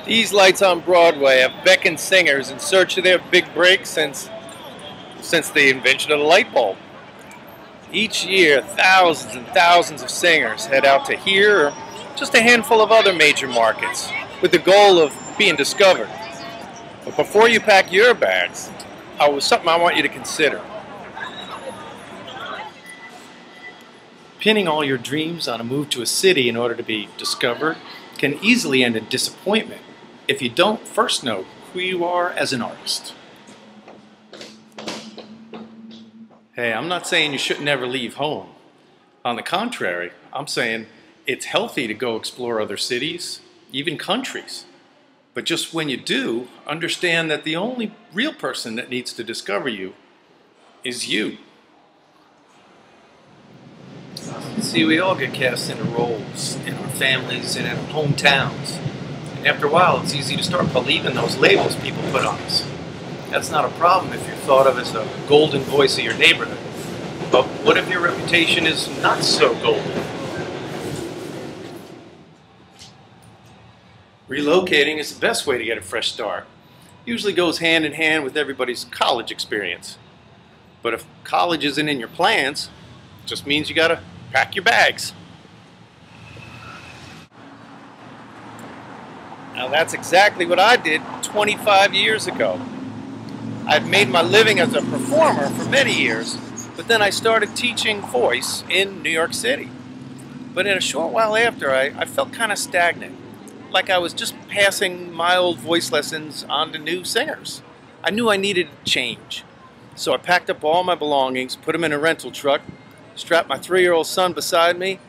These lights on Broadway have beckoned singers in search of their big break since the invention of the light bulb. Each year, thousands and thousands of singers head out to here or just a handful of other major markets with the goal of being discovered. But before you pack your bags, something I want you to consider. Pinning all your dreams on a move to a city in order to be discovered can easily end in disappointment if you don't first know who you are as an artist. Hey, I'm not saying you should never leave home. On the contrary, I'm saying it's healthy to go explore other cities, even countries. But just when you do, understand that the only real person that needs to discover you is you. See, we all get cast into roles in our families and in our hometowns. And after a while, it's easy to start believing those labels people put on us. That's not a problem if you're thought of as the golden voice of your neighborhood. But what if your reputation is not so golden? Relocating is the best way to get a fresh start. Usually goes hand in hand with everybody's college experience. But if college isn't in your plans, it just means you gotta pack your bags. Now that's exactly what I did 25 years ago. I'd made my living as a performer for many years, but then I started teaching voice in New York City. But in a short while after, I felt kind of stagnant, like I was just passing my old voice lessons on to new singers. I knew I needed a change. So I packed up all my belongings, put them in a rental truck, strapped my 3-year-old son beside me,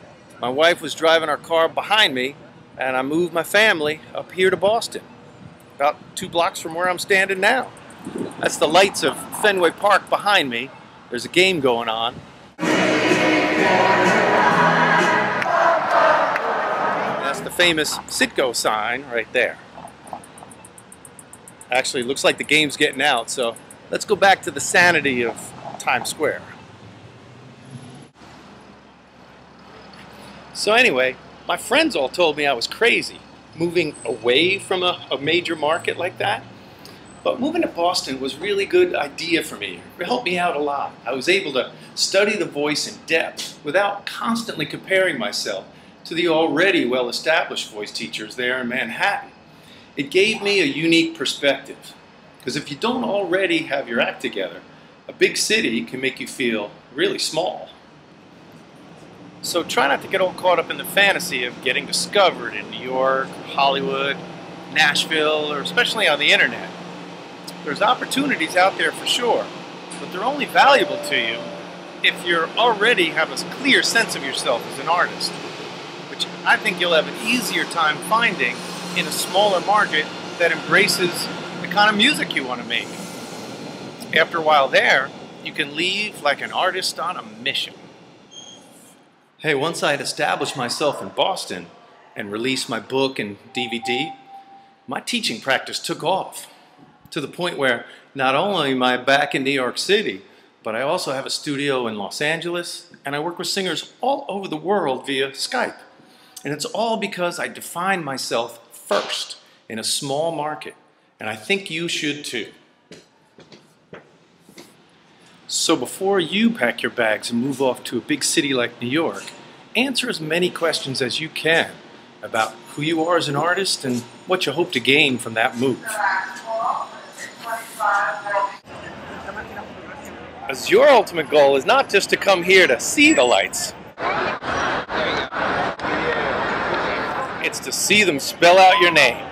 my wife was driving our car behind me, and I moved my family up here to Boston, about 2 blocks from where I'm standing now. That's the lights of Fenway Park behind me. There's a game going on. That's the famous Citgo sign right there. Actually, it looks like the game's getting out, so let's go back to the sanity of Times Square. So anyway, my friends all told me I was crazy, moving away from a major market like that. But moving to Boston was a really good idea for me. It helped me out a lot. I was able to study the voice in depth without constantly comparing myself to the already well-established voice teachers there in Manhattan. It gave me a unique perspective, because if you don't already have your act together, a big city can make you feel really small. So try not to get all caught up in the fantasy of getting discovered in New York, Hollywood, Nashville, or especially on the internet. There's opportunities out there for sure, but they're only valuable to you if you already have a clear sense of yourself as an artist, which I think you'll have an easier time finding in a smaller market that embraces the kind of music you want to make. After a while there, you can leave like an artist on a mission. Hey, once I had established myself in Boston and released my book and DVD, my teaching practice took off to the point where not only am I back in New York City, but I also have a studio in Los Angeles, and I work with singers all over the world via Skype. And it's all because I defined myself first in a small market, and I think you should too. So before you pack your bags and move off to a big city like New York, answer as many questions as you can about who you are as an artist and what you hope to gain from that move. As your ultimate goal is not just to come here to see the lights, it's to see them spell out your name.